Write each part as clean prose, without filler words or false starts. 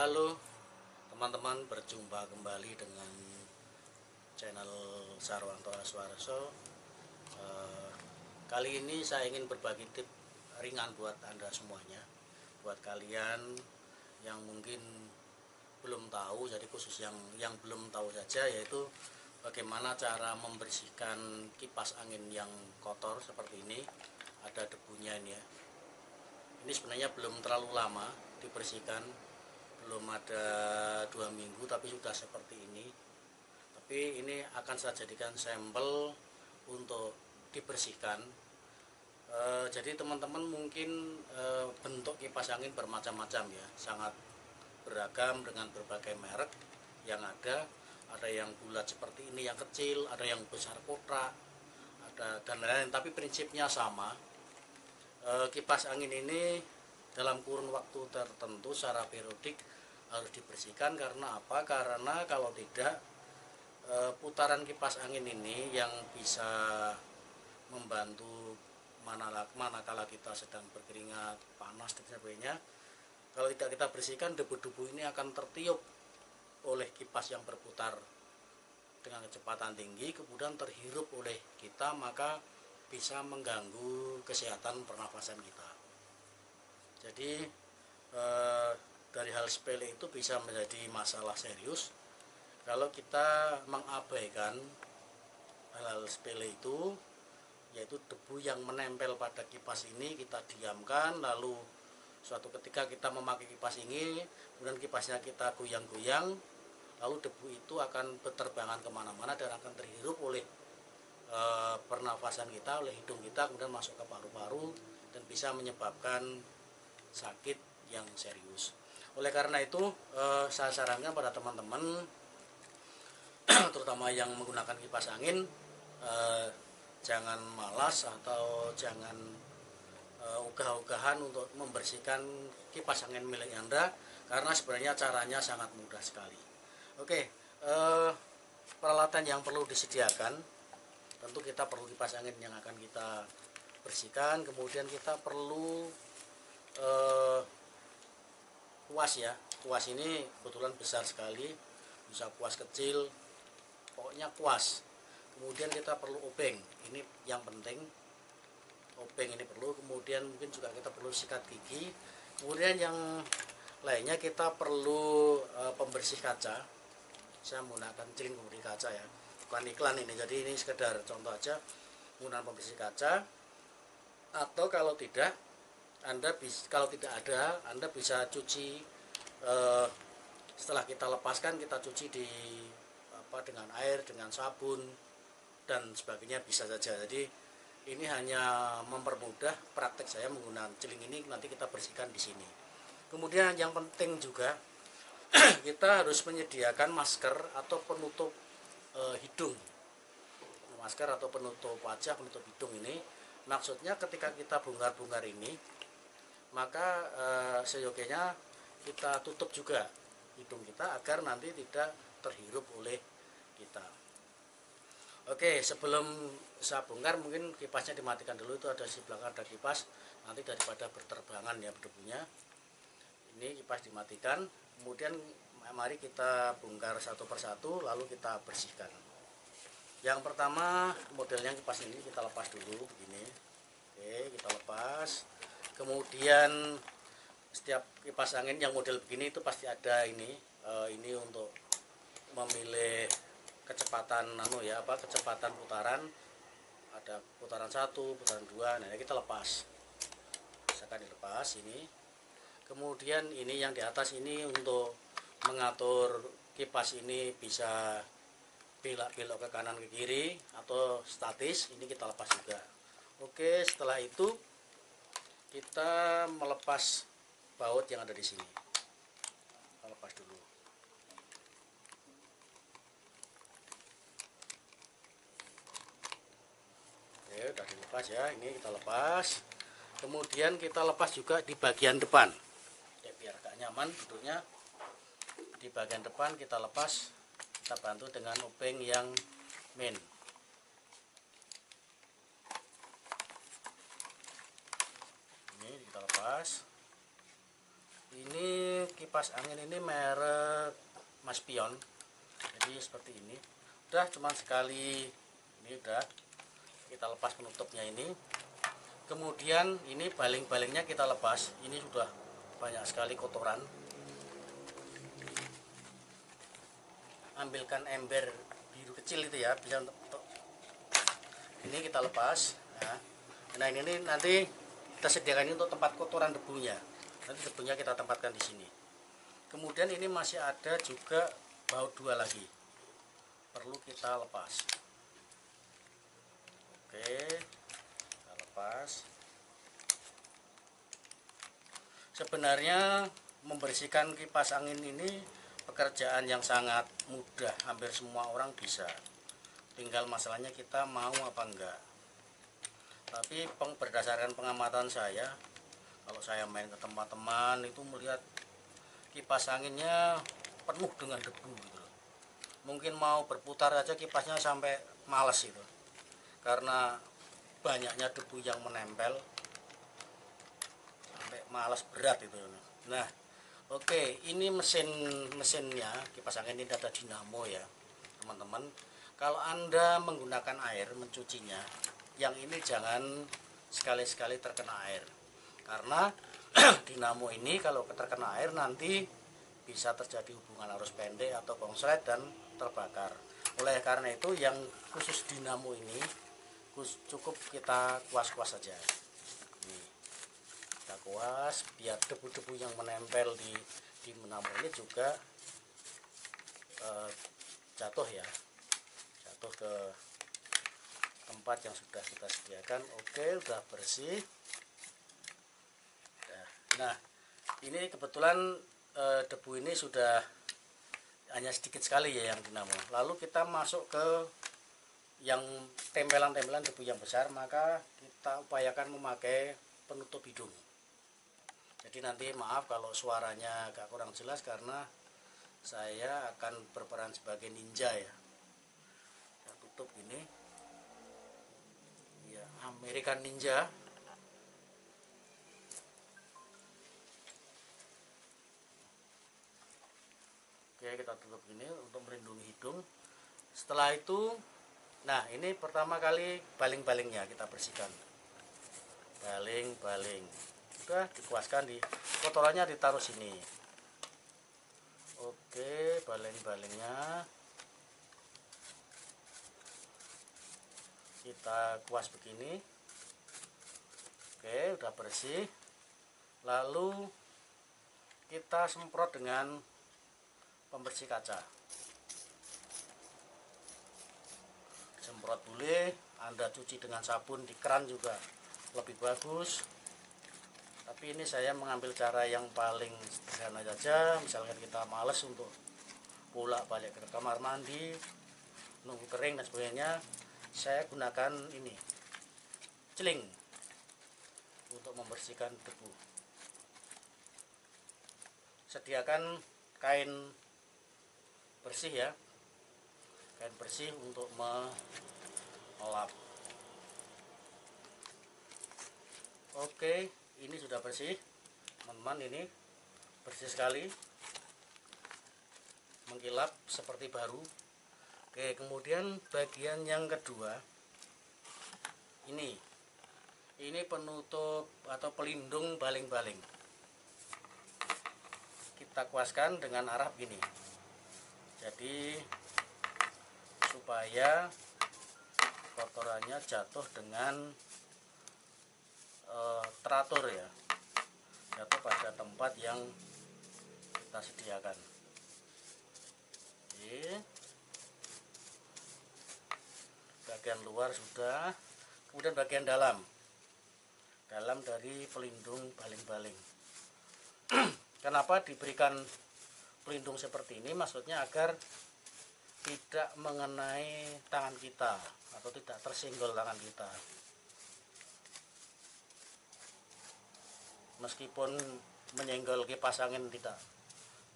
Halo teman-teman, berjumpa kembali dengan channel Sarwanto Aswarso. Kali ini saya ingin berbagi tip ringan buat Anda semuanya, buat kalian yang mungkin belum tahu. Jadi khusus yang belum tahu saja, yaitu bagaimana cara membersihkan kipas angin yang kotor seperti ini, ada debunya ini ya. Ini sebenarnya belum terlalu lama dibersihkan, belum ada 2 minggu, tapi sudah seperti ini. Tapi ini akan saya jadikan sampel untuk dibersihkan. Jadi teman-teman mungkin bentuk kipas angin bermacam-macam ya, sangat beragam dengan berbagai merek yang ada. Ada yang bulat seperti ini, yang kecil, ada yang besar kotak, ada dan lain-lain. Tapi prinsipnya sama. Kipas angin ini dalam kurun waktu tertentu secara periodik harus dibersihkan. Karena apa? Karena kalau tidak, putaran kipas angin ini yang bisa membantu manakala kita sedang berkeringat, panas dan sebagainya. Kalau tidak kita bersihkan, debu-debu ini akan tertiup oleh kipas yang berputar dengan kecepatan tinggi, kemudian terhirup oleh kita, maka bisa mengganggu kesehatan pernafasan kita. Jadi dari hal sepele itu bisa menjadi masalah serius kalau kita mengabaikan hal-hal sepele itu, yaitu debu yang menempel pada kipas ini kita diamkan, lalu suatu ketika kita memakai kipas ini, kemudian kipasnya kita goyang-goyang, lalu debu itu akan berterbangan kemana-mana dan akan terhirup oleh pernafasan kita, oleh hidung kita, kemudian masuk ke paru-paru dan bisa menyebabkan sakit yang serius. Oleh karena itu saya sarankan pada teman-teman terutama yang menggunakan kipas angin, jangan malas atau jangan ogah-ogahan untuk membersihkan kipas angin milik Anda, karena sebenarnya caranya sangat mudah sekali. Oke, peralatan yang perlu disediakan, tentu kita perlu kipas angin yang akan kita bersihkan, kemudian kita perlu kuas ya. Kuas ini kebetulan besar sekali, bisa kuas kecil, pokoknya kuas. Kemudian kita perlu obeng, ini yang penting, obeng ini perlu. Kemudian mungkin juga kita perlu sikat gigi. Kemudian yang lainnya kita perlu pembersih kaca. Saya menggunakan celing pembersih kaca ya, bukan iklan ini, jadi ini sekedar contoh aja menggunakan pembersih kaca. Atau kalau tidak, kalau tidak ada, Anda bisa cuci setelah kita lepaskan, kita cuci dengan air, dengan sabun dan sebagainya, bisa saja. Jadi ini hanya mempermudah praktek saya menggunakan celing ini, nanti kita bersihkan di sini. Kemudian yang penting juga kita harus menyediakan masker atau penutup hidung. Masker atau penutup wajah, penutup hidung ini maksudnya ketika kita bongkar-bongkar ini, maka seyogianya kita tutup juga hidung kita agar nanti tidak terhirup oleh kita. Oke, sebelum saya bongkar mungkin kipasnya dimatikan dulu. Itu ada di belakang ada kipas, nanti daripada berterbangan ya debunya. Ini kipas dimatikan, kemudian mari kita bongkar satu persatu lalu kita bersihkan. Yang pertama, modelnya kipas ini kita lepas dulu begini. Oke, kita lepas. Kemudian setiap kipas angin yang model begini itu pasti ada ini untuk memilih kecepatan kecepatan putaran. Ada putaran 1, putaran 2. Nah, kita lepas. Misalkan dilepas ini. Kemudian ini yang di atas ini untuk mengatur kipas ini bisa belok-belok ke kanan ke kiri atau statis, ini kita lepas juga. Oke, setelah itu kita melepas baut yang ada di sini. Kita lepas dulu. Oke, udah dilepas ya. Ini kita lepas. Kemudian kita lepas juga di bagian depan. Ya, biar agak nyaman duduknya. Di bagian depan kita lepas, kita bantu dengan obeng yang main. Ini kita lepas. Ini kipas angin ini merek Maspion, jadi seperti ini. Udah cuman sekali, ini udah kita lepas penutupnya ini. Kemudian ini baling-balingnya kita lepas. Ini sudah banyak sekali kotoran. Ambilkan ember biru kecil itu ya, bisa untuk ini kita lepas. Nah ini nanti kita sediakan ini untuk tempat kotoran debunya. Nanti debunya kita tempatkan di sini. Kemudian ini masih ada juga baut 2 lagi, perlu kita lepas. Oke, kita lepas. Sebenarnya membersihkan kipas angin ini pekerjaan yang sangat mudah, hampir semua orang bisa. Tinggal masalahnya kita mau apa enggak. Tapi berdasarkan pengamatan saya, kalau saya main ke teman-teman itu melihat kipas anginnya penuh dengan debu gitu. Mungkin mau berputar aja kipasnya sampai males itu, karena banyaknya debu yang menempel sampai males, berat itu. Nah, oke, ini mesinnya kipas angin ini ada dinamo ya teman-teman. Kalau Anda menggunakan air mencucinya, yang ini jangan sekali-sekali terkena air, karena dinamo ini kalau terkena air nanti bisa terjadi hubungan arus pendek atau konslet dan terbakar. Oleh karena itu yang khusus dinamo ini cukup kita kuas-kuas saja. Nih, kita kuas biar debu-debu yang menempel di dinamo ini juga jatuh ya, jatuh ke tempat yang sudah kita sediakan. Oke, udah bersih. Nah, ini kebetulan debu ini sudah hanya sedikit sekali ya yang dinamo. Lalu kita masuk ke yang tempelan-tempelan debu yang besar, maka kita upayakan memakai penutup hidung. Jadi nanti maaf kalau suaranya agak kurang jelas karena saya akan berperan sebagai ninja ya. Saya tutup ini. Ya, American Ninja. Oke, kita tutup ini untuk melindungi hidung. Setelah itu, nah ini pertama kali baling-balingnya kita bersihkan. Baling-baling. Sudah dikuaskan, kotorannya ditaruh sini. Oke, baling-balingnya kita kuas begini. Oke, udah bersih. Lalu kita semprot dengan pembersih kaca. Semprot boleh, Anda cuci dengan sabun di keran juga lebih bagus. Tapi ini saya mengambil cara yang paling sederhana saja. Misalkan kita males untuk bolak-balik ke kamar mandi, nunggu kering dan sebagainya, saya gunakan ini, celing, untuk membersihkan debu. Sediakan kain bersih ya, kain bersih untuk melap. Oke, ini sudah bersih teman-teman, ini bersih sekali, mengkilap seperti baru. Oke, kemudian bagian yang kedua ini penutup atau pelindung baling-baling. Kita kuaskan dengan arah gini, jadi supaya kotorannya jatuh dengan teratur ya, jatuh pada tempat yang kita sediakan. Oke. Bagian luar sudah, kemudian bagian dalam dari pelindung baling-baling. Kenapa diberikan pelindung seperti ini? Maksudnya agar tidak mengenai tangan kita atau tidak tersenggol tangan kita. Meskipun menyenggol kipas angin tidak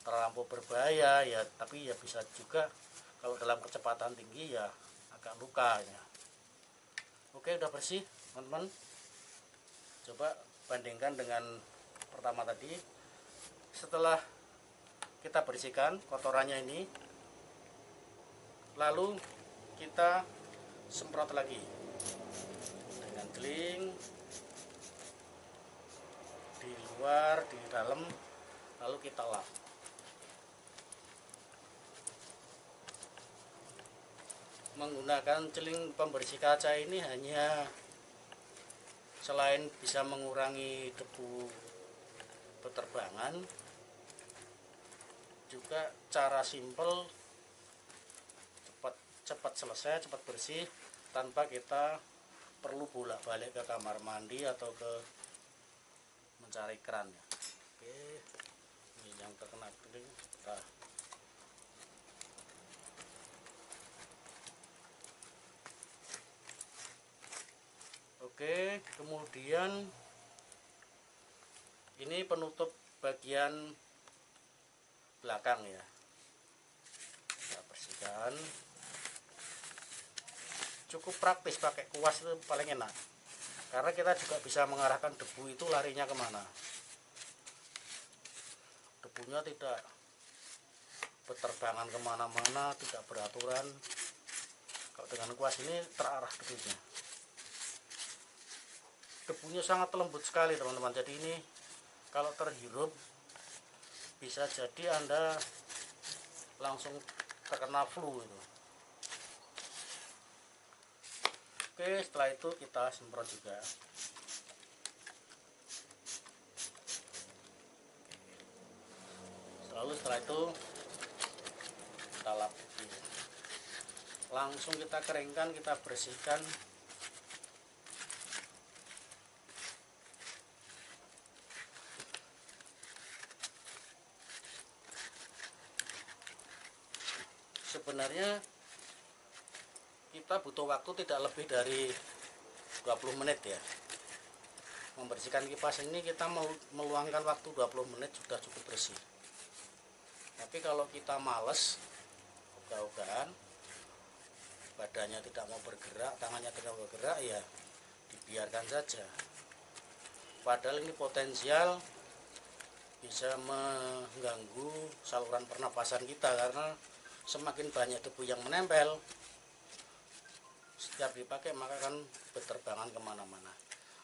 terlampau berbahaya ya, tapi ya bisa juga kalau dalam kecepatan tinggi ya agak luka ya. Oke, udah bersih teman-teman. Coba bandingkan dengan pertama tadi. Setelah kita bersihkan kotorannya ini, lalu kita semprot lagi dengan celing di luar, di dalam, lalu kita lap. Menggunakan celing pembersih kaca ini hanya selain bisa mengurangi debu beterbangan, juga cara simple, cepat selesai, cepat bersih, tanpa kita perlu bolak-balik ke kamar mandi atau ke mencari keran ya. Oke, ini yang terkena celing. Nah, oke, kemudian ini penutup bagian belakang ya, kita bersihkan. Cukup praktis pakai kuas, itu paling enak, karena kita juga bisa mengarahkan debu itu larinya kemana. Debunya tidak beterbangan kemana-mana, tidak beraturan. Kalau dengan kuas ini terarah debunya. Debunya sangat lembut sekali teman-teman, jadi ini kalau terhirup bisa jadi Anda langsung terkena flu itu. Oke, setelah itu kita semprot juga. Lalu setelah itu kita lap. Langsung kita keringkan, kita bersihkan. Sebenarnya kita butuh waktu tidak lebih dari 20 menit ya. Membersihkan kipas ini kita meluangkan waktu 20 menit sudah cukup bersih. Tapi kalau kita males, ogah-ogahan, badannya tidak mau bergerak, tangannya tidak mau bergerak, ya dibiarkan saja. Padahal ini potensial bisa mengganggu saluran pernapasan kita, karena semakin banyak debu yang menempel setiap dipakai maka akan berterbangan kemana-mana.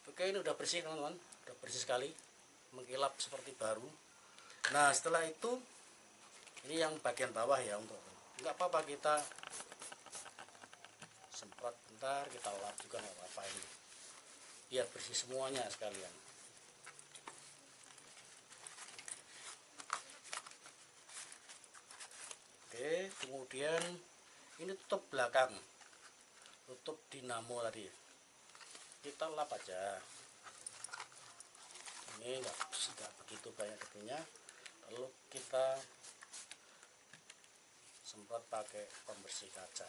Oke, ini udah bersih teman-teman, udah bersih sekali, mengkilap seperti baru. Nah setelah itu ini yang bagian bawah ya, untuk nggak apa-apa kita semprot bentar, kita lap juga nggak apa-apa, ini biar bersih semuanya sekalian. Oke, kemudian ini tutup belakang, tutup dinamo tadi, kita lap aja. Ini nggak begitu banyak debunya, lalu kita semprot pakai pembersih kaca.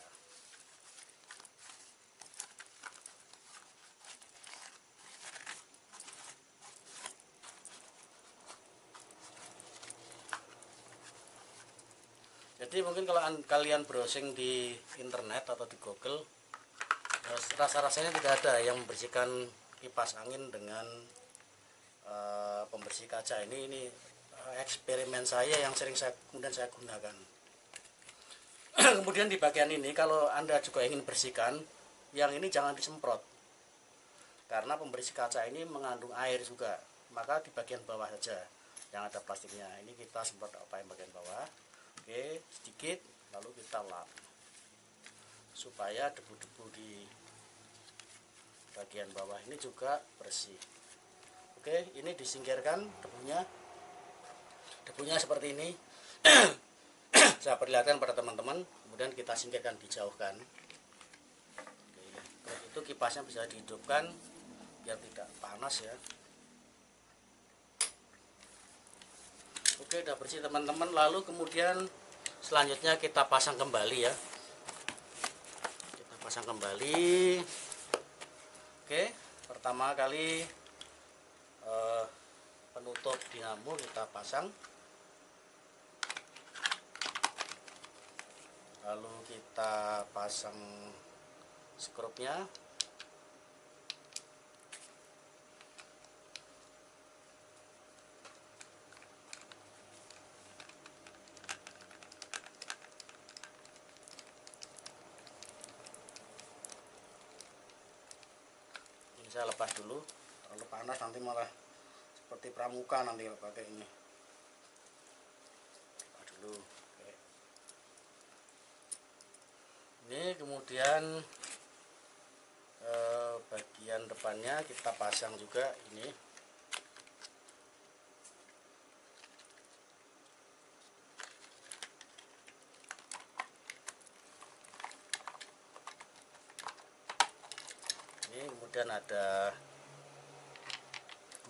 Jadi mungkin kalau kalian browsing di internet atau di Google, rasa-rasanya tidak ada yang membersihkan kipas angin dengan pembersih kaca. Ini eksperimen saya yang sering kemudian saya gunakan. Kemudian di bagian ini kalau Anda juga ingin bersihkan, yang ini jangan disemprot, karena pembersih kaca ini mengandung air juga. Maka di bagian bawah saja yang ada plastiknya, ini kita semprot apa yang bagian bawah. Oke, sedikit, lalu kita lap supaya debu-debu di bagian bawah ini juga bersih. Oke, ini disingkirkan debunya seperti ini. Saya perlihatkan pada teman-teman, kemudian kita singkirkan, dijauhkan. Oke, terus itu kipasnya bisa dihidupkan biar tidak panas ya. Oke, udah bersih teman-teman. Lalu kemudian selanjutnya kita pasang kembali ya. Kita pasang kembali. Oke, pertama kali penutup dinamo kita pasang. Lalu kita pasang skrupnya. saya lepas dulu, kalau panas nanti malah seperti pramuka nanti kalau pakai ini. Lepas dulu. Oke. Ini kemudian bagian depannya kita pasang juga ini. Ini kemudian ada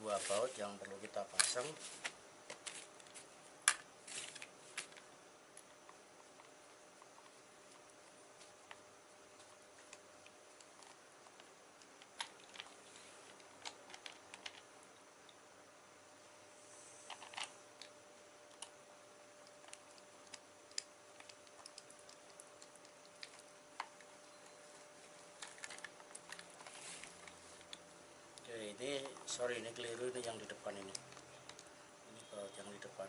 2 baut yang perlu kita pasang. Ini sorry, ini keliru, ini yang di depan ini baut yang di depan.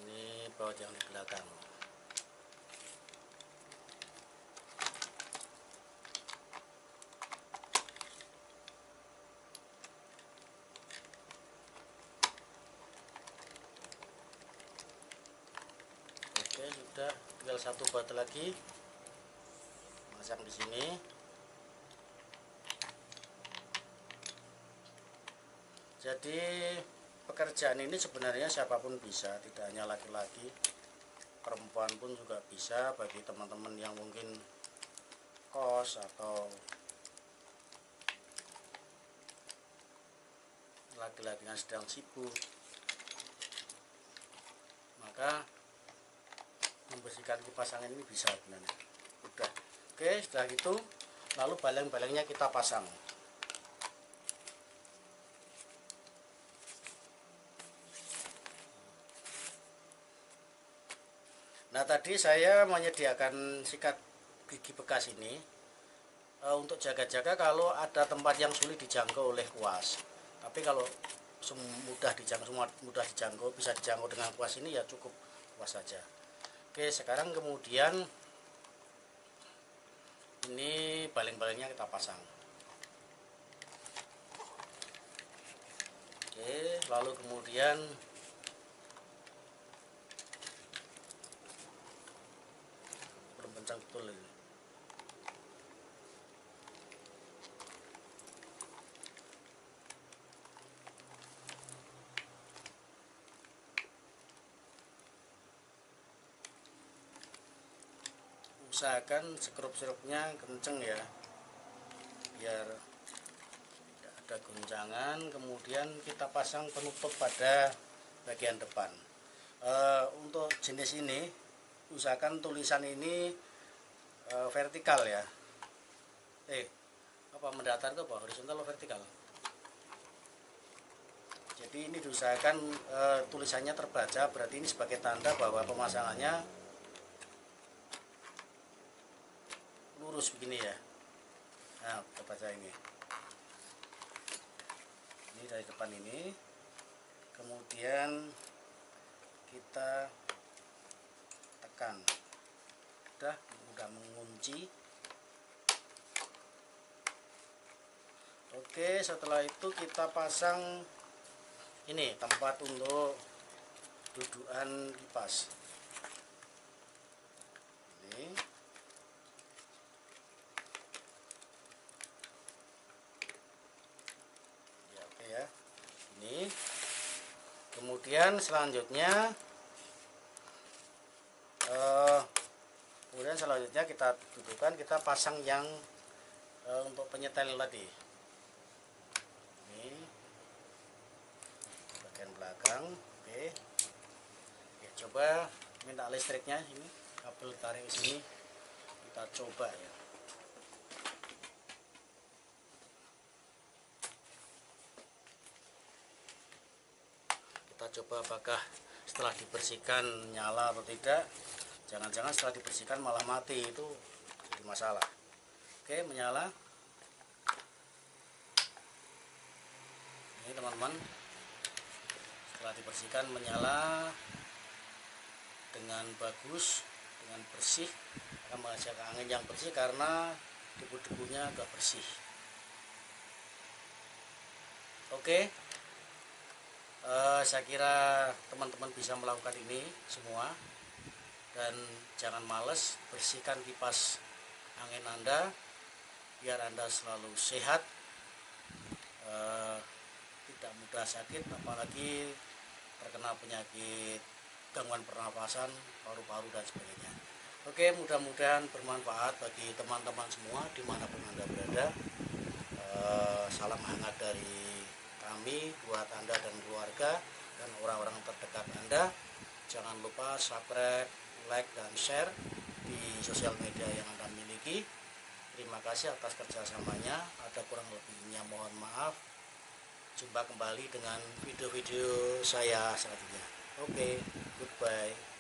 Ini baut yang di belakang. Oke, sudah, tinggal 1 baut lagi masang di sini. Jadi pekerjaan ini sebenarnya siapapun bisa, tidak hanya laki-laki, perempuan pun juga bisa. Bagi teman-teman yang mungkin kos atau laki-laki yang sedang sibuk, maka membersihkan kipas angin ini bisa sebenarnya. Udah. Oke, setelah itu lalu baleng-balengnya kita pasang. Nah, tadi saya menyediakan sikat gigi bekas ini untuk jaga-jaga kalau ada tempat yang sulit dijangkau oleh kuas. Tapi kalau mudah dijangkau, bisa dijangkau dengan kuas ini ya cukup kuas saja. Oke, sekarang kemudian ini baleng-balengnya kita pasang. Oke, lalu kemudian belum kencang betul ini. Usahakan sekrup-serupnya kenceng ya, biar tidak ada guncangan. Kemudian kita pasang penutup pada bagian depan. Untuk jenis ini usahakan tulisan ini vertikal ya, mendatar itu apa, horizontal atau vertikal. Jadi ini diusahakan tulisannya terbaca, berarti ini sebagai tanda bahwa pemasangannya lurus begini ya. Nah, kita baca ini dari depan ini, kemudian kita tekan, udah mengunci. Oke, setelah itu kita pasang ini tempat untuk dudukan kipas ini. Ya, ini kemudian selanjutnya kita dudukkan, kita pasang yang untuk penyetel tadi ini bagian belakang. Oke, coba minta listriknya, ini kabel tarik sini, kita coba ya. Coba apakah setelah dibersihkan nyala atau tidak. Jangan-jangan setelah dibersihkan malah mati, itu jadi masalah. Oke, menyala ini teman-teman. Setelah dibersihkan menyala dengan bagus dengan bersih, akan menghasilkan angin yang bersih karena debu-debunya agak bersih. Oke, saya kira teman-teman bisa melakukan ini semua, dan jangan males, bersihkan kipas angin Anda biar Anda selalu sehat, tidak mudah sakit, apalagi terkena penyakit gangguan pernapasan, paru-paru dan sebagainya. Oke, mudah-mudahan bermanfaat bagi teman-teman semua dimanapun Anda berada. Salam hangat dari kami buat Anda dan keluarga dan orang-orang terdekat Anda. Jangan lupa subscribe, like, dan share di sosial media yang Anda miliki. Terima kasih atas kerjasamanya. Ada kurang lebihnya mohon maaf. Jumpa kembali dengan video-video saya selanjutnya. Oke, goodbye.